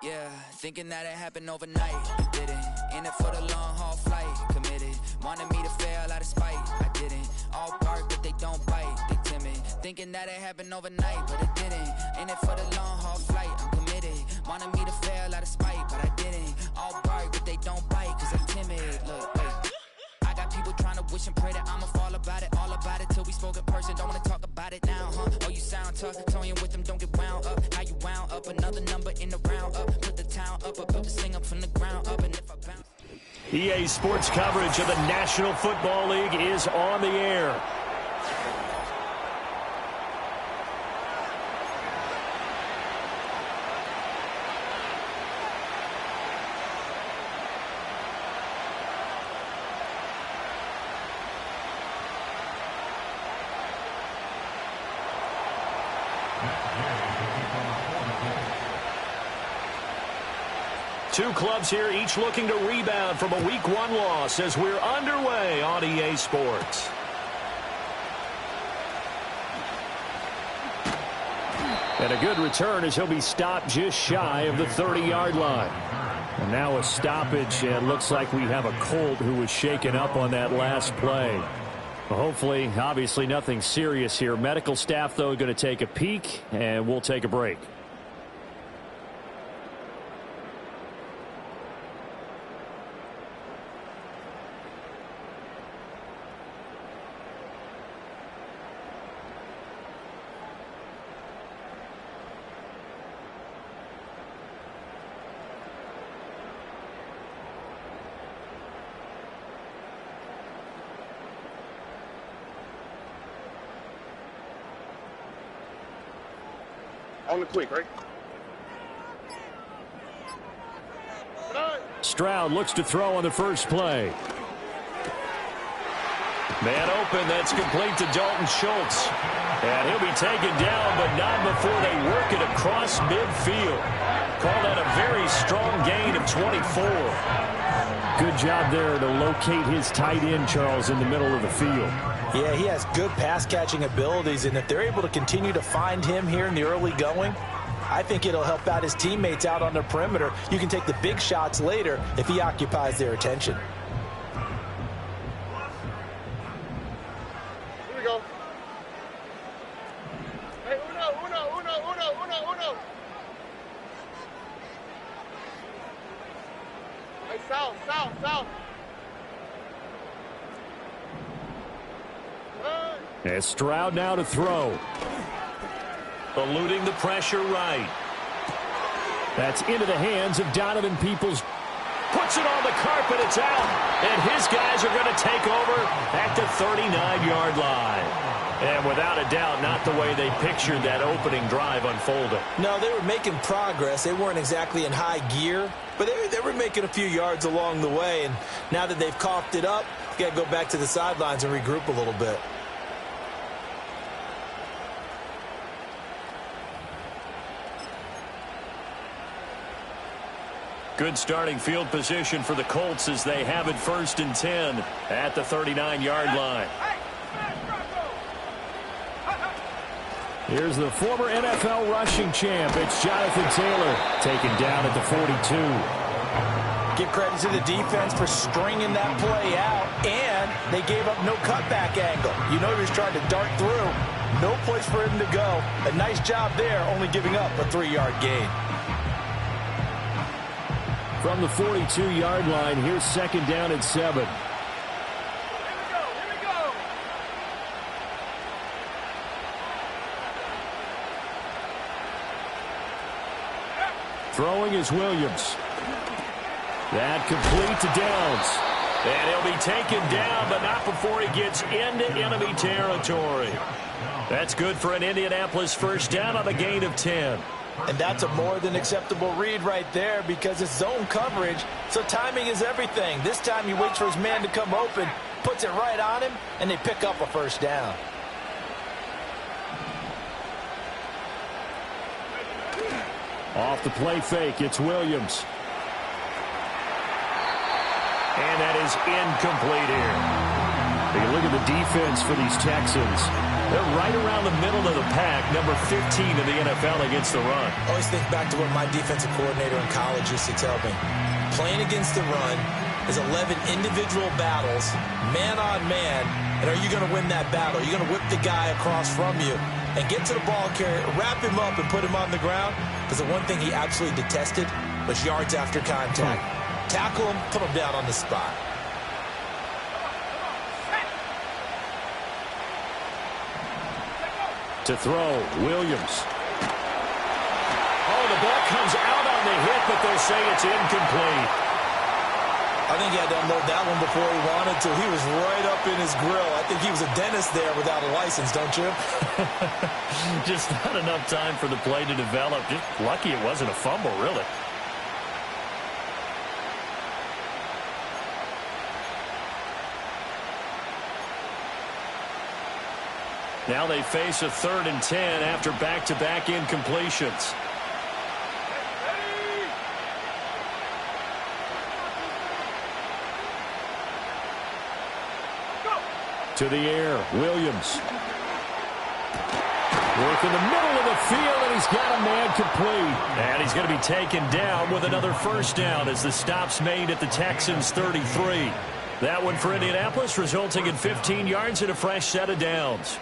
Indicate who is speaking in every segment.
Speaker 1: Yeah, thinking that it happened overnight. Didn't. In it for the long haul flight. Committed. Wanted me to fail out of spite. I didn't. All bark, but they don't bite. They timid. Thinking that it happened overnight, but it didn't. In it for the long haul flight. I'm committed. Wanted me to fail out of spite, but I didn't. All bark, but they don't bite, cause I'm timid. Look, wait. I got people trying to wish and pray that I'ma fall about it. All about it till we spoke in person. Don't wanna talk about it now, huh? Oh, you sound tough. Toying with them, don't get wound up. How you wound up? Another number in the round up. Put the town up, I built this thing up from the ground up. And if I bounce...
Speaker 2: EA Sports coverage of the National Football League is on the air. Two clubs here, each looking to rebound from a Week 1 loss as we're underway on EA Sports. And a good return as he'll be stopped just shy of the 30-yard line. And now a stoppage, and looks like we have a Colt who was shaken up on that last play. Well, hopefully, obviously nothing serious here. Medical staff, though, going to take a peek, and we'll take a break.
Speaker 3: On the quick, right?
Speaker 2: Stroud looks to throw on the first play. Man open, that's complete to Dalton Schultz. And he'll be taken down, but not before they work it across midfield. Call that a very strong gain of 24. Good job there to locate his tight end, Charles, in the middle of the field.
Speaker 4: Yeah, he has good pass-catching abilities, and if they're able to continue to find him here in the early going, I think it'll help out his teammates out on the perimeter. You can take the big shots later if he occupies their attention.
Speaker 3: Here we go. Hey, uno. Hey, south.
Speaker 2: And Stroud now to throw. Eluding the pressure right. That's into the hands of Donovan Peoples. Puts it on the carpet, it's out. And his guys are going to take over at the 39-yard line. And without a doubt, not the way they pictured that opening drive unfolding.
Speaker 4: No, they were making progress. They weren't exactly in high gear, but they were making a few yards along the way. And now that they've coughed it up, you got to go back to the sidelines and regroup a little bit.
Speaker 2: Good starting field position for the Colts as they have it 1st and 10 at the 39-yard line. Here's the former NFL rushing champ. It's Jonathan Taylor taken down at the 42.
Speaker 4: Give credit to the defense for stringing that play out, and they gave up no cutback angle. You know he was trying to dart through. No place for him to go. A nice job there, only giving up a 3-yard gain.
Speaker 2: From the 42-yard line, here's 2nd down and 7.
Speaker 3: Here we go.
Speaker 2: Throwing is Williams. That complete to Downs. And he'll be taken down, but not before he gets into enemy territory. That's good for an Indianapolis 1st down on a gain of 10.
Speaker 4: And that's a more than acceptable read right there because it's zone coverage, so timing is everything. This time he waits for his man to come open, puts it right on him, and they pick up a 1st down.
Speaker 2: Off the play fake, it's Williams. And that is incomplete here. You look at the defense for these Texans. They're right around the middle of the pack, number 15 in the NFL against the run.
Speaker 4: I always think back to what my defensive coordinator in college used to tell me. Playing against the run is 11 individual battles, man on man, and are you going to win that battle? Are you going to whip the guy across from you and get to the ball carrier, wrap him up, and put him on the ground? Because the one thing he absolutely detested was yards after contact. Tackle him, put him down on the spot.
Speaker 2: To throw, Williams. Oh, the ball comes out on the hit, but they'll say it's incomplete.
Speaker 4: I think he had to unload that one before he wanted to. He was right up in his grill. I think he was a dentist there without a license, don't you?
Speaker 2: Just not enough time for the play to develop. Just lucky it wasn't a fumble, really. Now they face a 3rd and 10 after back-to-back incompletions. To the air, Williams. Work in the middle of the field, and he's got a man complete. And he's going to be taken down with another first down as the stop's made at the Texans' 33. That one for Indianapolis, resulting in 15 yards and a fresh set of downs.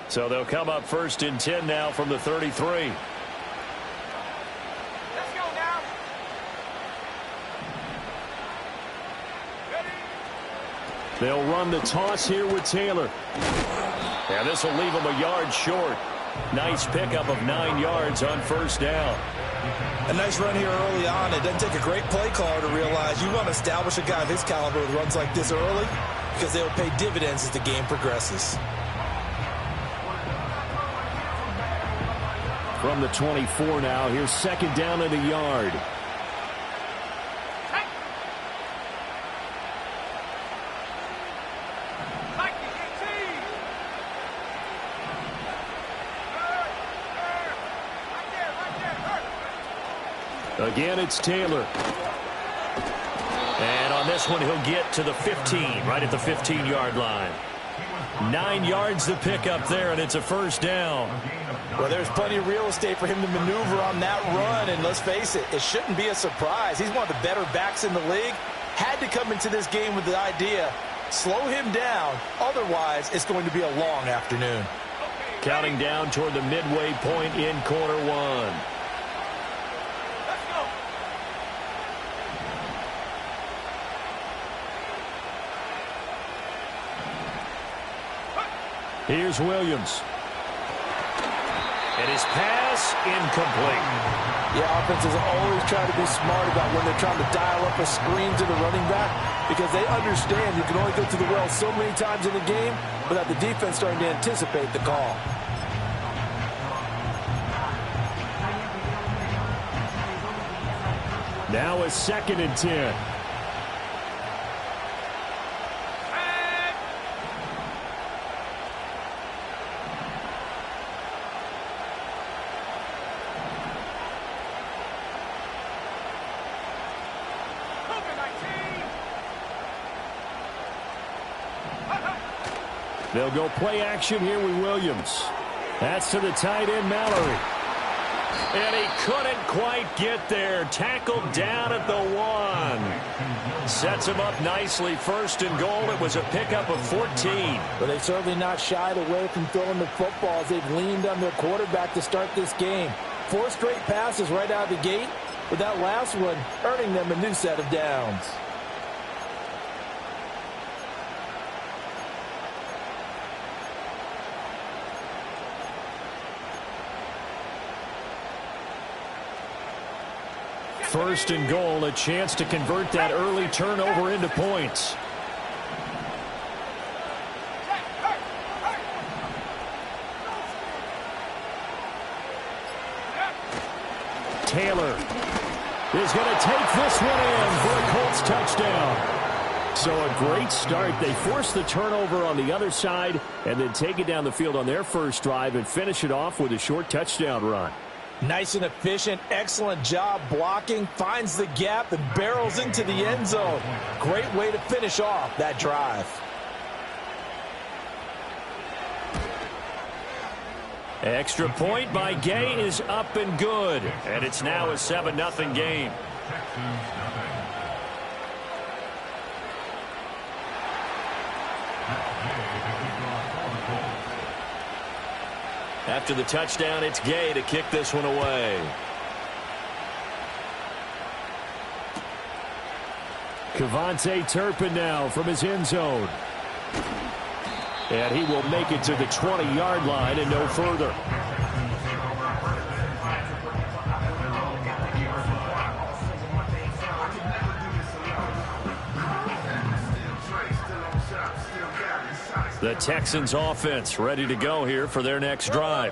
Speaker 2: So they'll come up 1st and 10 now from the 33.
Speaker 3: Let's go now. Ready?
Speaker 2: They'll run the toss here with Taylor. And this will leave him a yard short. Nice pickup of 9 yards on first down.
Speaker 4: A nice run here early on. It doesn't take a great play caller to realize you want to establish a guy of his caliber with runs like this early because they will pay dividends as the game progresses.
Speaker 2: From the 24 now, here's 2nd down and a yard. Again, it's Taylor. And on this one, he'll get to the 15, right at the 15-yard line. 9 yards to pick up there, and it's a first down.
Speaker 4: Well, there's plenty of real estate for him to maneuver on that run, and let's face it, it shouldn't be a surprise. He's one of the better backs in the league. Had to come into this game with the idea, slow him down, otherwise it's going to be a long afternoon.
Speaker 2: Counting down toward the midway point in quarter one.
Speaker 3: Let's go.
Speaker 2: Here's Williams. And his pass incomplete.
Speaker 4: Yeah, offenses always try to be smart about when they're trying to dial up a screen to the running back because they understand you can only go to the well so many times in the game without the defense starting to anticipate the call.
Speaker 2: Now a 2nd and 10. They'll go play action here with Williams. That's to the tight end, Mallory. And he couldn't quite get there. Tackled down at the 1. Sets him up nicely. 1st and goal. It was a pickup of 14.
Speaker 4: But they've certainly not shied away from throwing the football as they've leaned on their quarterback to start this game. 4 straight passes right out of the gate, with that last one earning them a new set of downs.
Speaker 2: First and goal, a chance to convert that early turnover into points. Taylor is going to take this one in for a Colts touchdown. So a great start. They force the turnover on the other side and then take it down the field on their first drive and finish it off with a short touchdown run.
Speaker 4: Nice and efficient, excellent job blocking, finds the gap and barrels into the end zone. Great way to finish off that drive.
Speaker 2: Extra point by Gay is up and good. And it's now a 7-0 game. After the touchdown, it's Gay to kick this one away. Kevontae Turpin now from his end zone. And he will make it to the 20-yard line and no further. The Texans offense ready to go here for their next drive.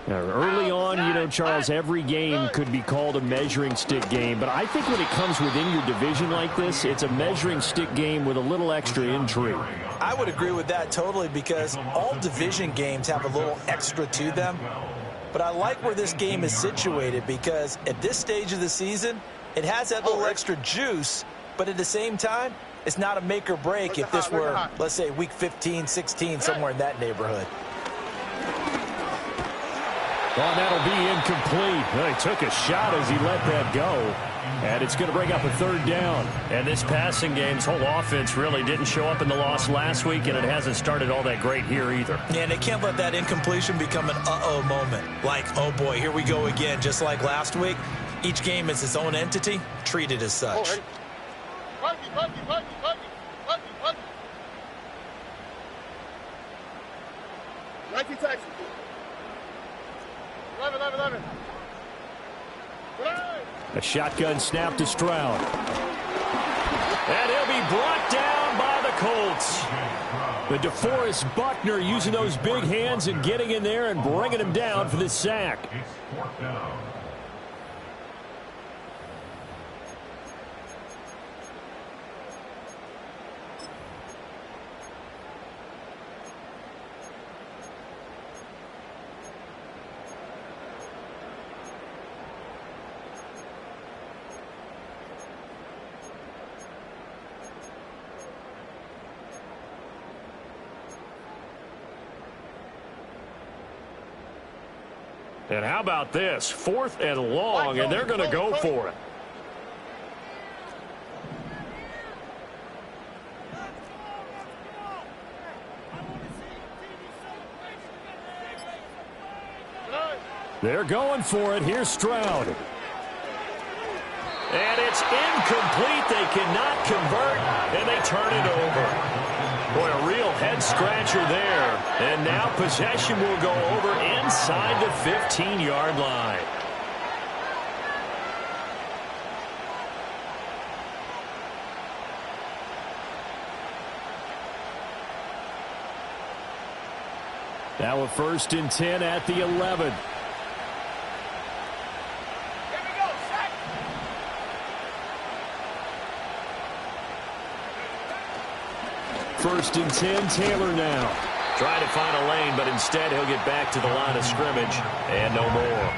Speaker 2: Now, early on, you know, Charles, every game could be called a measuring stick game. But I think when it comes within your division like this, it's a measuring stick game with a little extra intrigue.
Speaker 4: I would agree with that totally because all division games have a little extra to them. But I like where this game is situated because at this stage of the season, it has that little extra juice. But at the same time, it's not a make or break if this were, let's say, week 15, 16, somewhere in that neighborhood.
Speaker 2: Well, that'll be incomplete. Well, he took a shot as he let that go. And it's going to bring up a third down. And this passing game's whole offense really didn't show up in the loss last week, and it hasn't started all that great here either.
Speaker 4: Yeah, and they can't let that incompletion become an uh-oh moment. Like, oh, boy, here we go again. Just like last week, each game is its own entity, treated as such.
Speaker 2: A shotgun snap to Stroud. And he'll be brought down by the Colts. The DeForest Buckner using those big hands and getting in there and bringing him down for the sack. And how about this? 4th and long, and they're going to go for it. They're going for it. Here's Stroud. And it's incomplete. They cannot convert, and they turn it over. Boy, a real head-scratcher there. And now possession will go over inside the 15-yard line. Now a 1st and 10 at the 11. First and 10, Taylor now. Trying to find a lane, but instead he'll get back to the line of scrimmage and no more.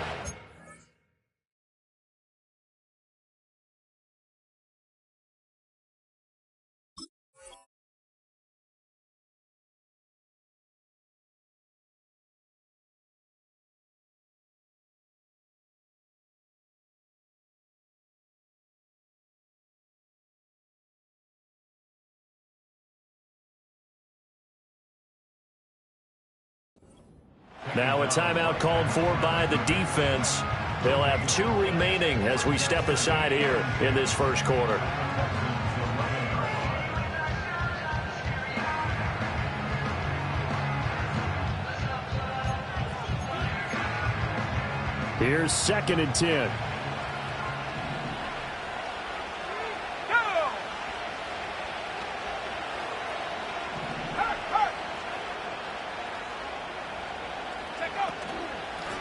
Speaker 2: Now a timeout called for by the defense. They'll have 2 remaining as we step aside here in this first quarter. Here's 2nd and 10.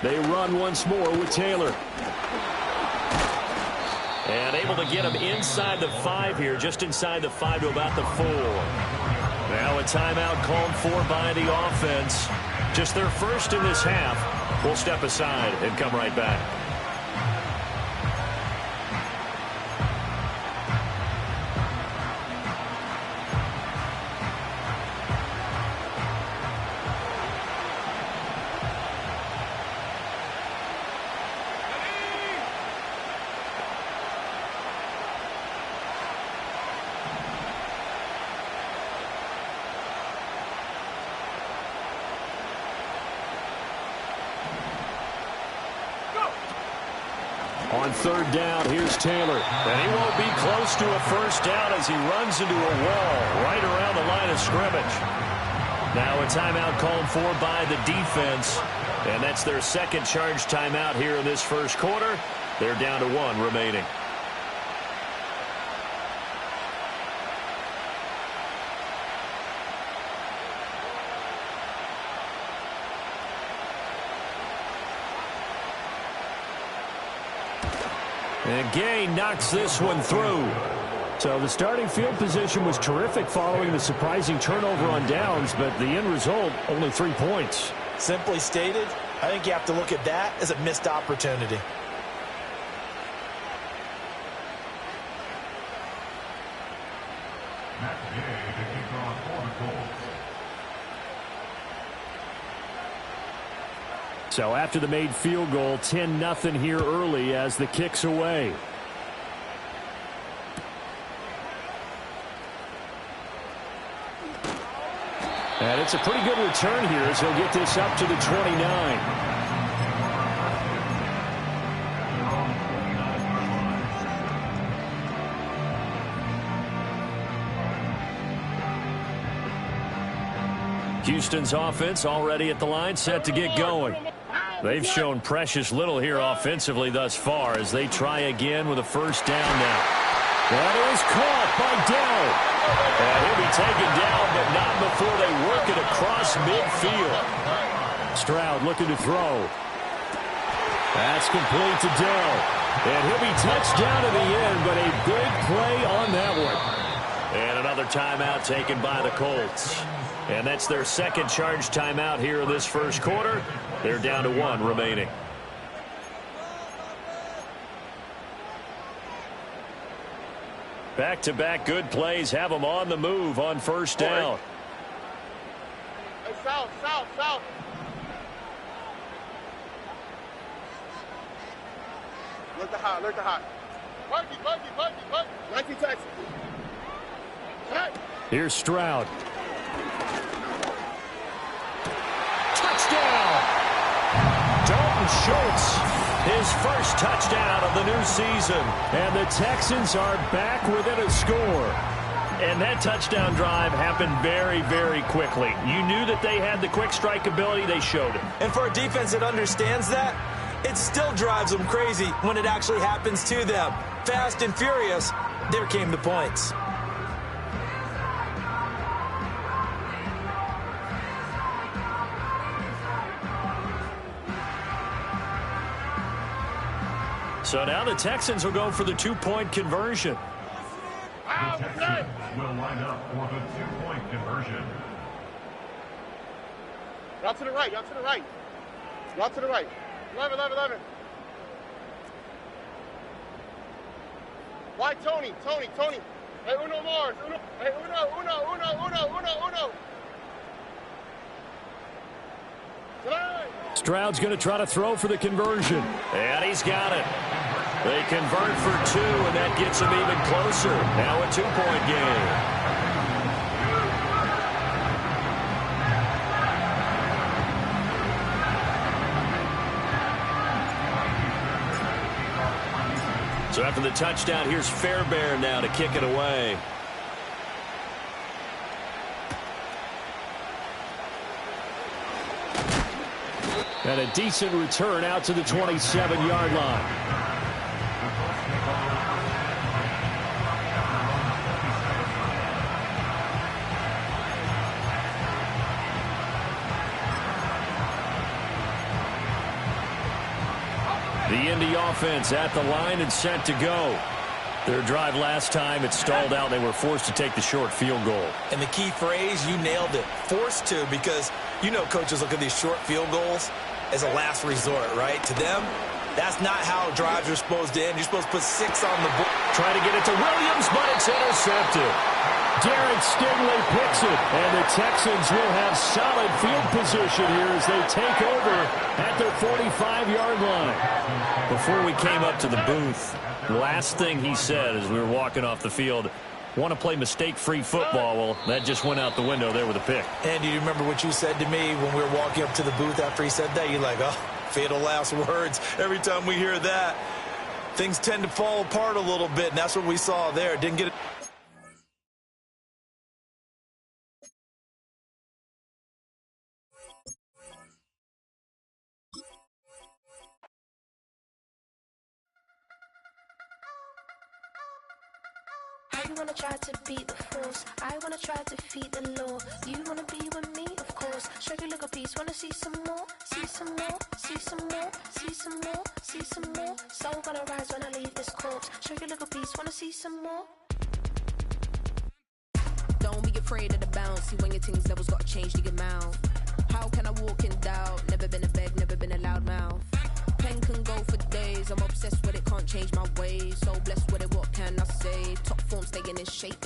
Speaker 2: They run once more with Taylor. And able to get him inside the 5 here, just inside the 5 to about the 4. Now a timeout called for by the offense. Just their first in this half. We'll step aside and come right back. On third down, here's Taylor. And he won't be close to a first down as he runs into a wall right around the line of scrimmage. Now a timeout called for by the defense. And that's their second charge timeout here in this first quarter. They're down to 1 remaining. And Gay knocks this one through. So the starting field position was terrific following the surprising turnover on downs, but the end result, only 3 points.
Speaker 4: Simply stated, I think you have to look at that as a missed opportunity.
Speaker 2: So after the made field goal, 10-0 here early as the kick's away. And it's a pretty good return here as he'll get this up to the 29. Houston's offense already at the line, set to get going. They've shown precious little here offensively thus far as they try again with a first down now. That is caught by Dell. And he'll be taken down, but not before they work it across midfield. Stroud looking to throw. That's complete to Dell. And he'll be touched down to the end, but a big play on that one. And another timeout taken by the Colts. And that's their second charge timeout here in this first quarter. They're down to 1 remaining. Back-to-back good plays have them on the move on first down.
Speaker 3: Hey, south, south, south. Look the hot, look the hot. Buggy. 19 Texas. Hey.
Speaker 2: Here's Stroud. Touchdown! Dalton Schultz, his first touchdown of the new season. And the Texans are back within a score. And that touchdown drive happened very, very quickly. You knew that they had the quick strike ability. They showed it.
Speaker 4: And for a defense that understands that, it still drives them crazy when it actually happens to them. Fast and furious, there came the points.
Speaker 2: So now the Texans will go for the 2-point conversion.
Speaker 5: Texans will line up for the 2-point conversion.
Speaker 3: Y'all to the right, y'all to the right. Y'all to the right. 11. Why Tony? Hey, Uno Mars. Hey, Uno.
Speaker 2: Stroud's going to try to throw for the conversion. And he's got it. They convert for 2, and that gets them even closer. Now a 2-point game. So after the touchdown, here's Fairbairn now to kick it away. And a decent return out to the 27-yard line. The Indy offense at the line and set to go. Their drive last time, it stalled out. They were forced to take the short field goal.
Speaker 4: And the key phrase, you nailed it, forced to, because you know coaches look at these short field goals as a last resort, right? To them, that's not how drives are supposed to end. You're supposed to put 6 on the board.
Speaker 2: Try to get it to Williams, but it's intercepted. Derek Stingley picks it, and the Texans will have solid field position here as they take over at their 45-yard line. Before we came up to the booth, the last thing he said as we were walking off the field, want to play mistake-free football. Well, that just went out the window there with a pick.
Speaker 4: And you remember what you said to me when we were walking up to the booth after he said that? You're like, oh, fatal last words. Every time we hear that, things tend to fall apart a little bit, and that's what we saw there. Didn't get it.
Speaker 6: You wanna try to beat the force, I wanna try to defeat the law. You wanna be with me, of course. Show you a little piece, wanna see some more, see some more, see some more, see some more, see some more. Soul gonna rise when I leave this corpse. Show you a little piece, wanna see some more.
Speaker 7: Don't be afraid of the bounce. See when your things levels gotta change to your mouth. How can I walk in doubt? Never been a beg, never been a loud mouth. Pen can go for days. I'm obsessed with it, can't change my ways. So blessed with it, what can I say? Top form staying in shape.